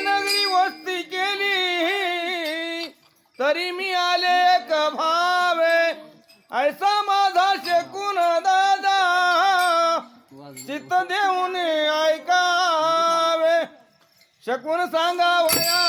नगरी वस्ती केली तरी मी आले एक भावे ऐसा माझा शकून दादा चित्त देऊन ऐकावे शकून सांगा वया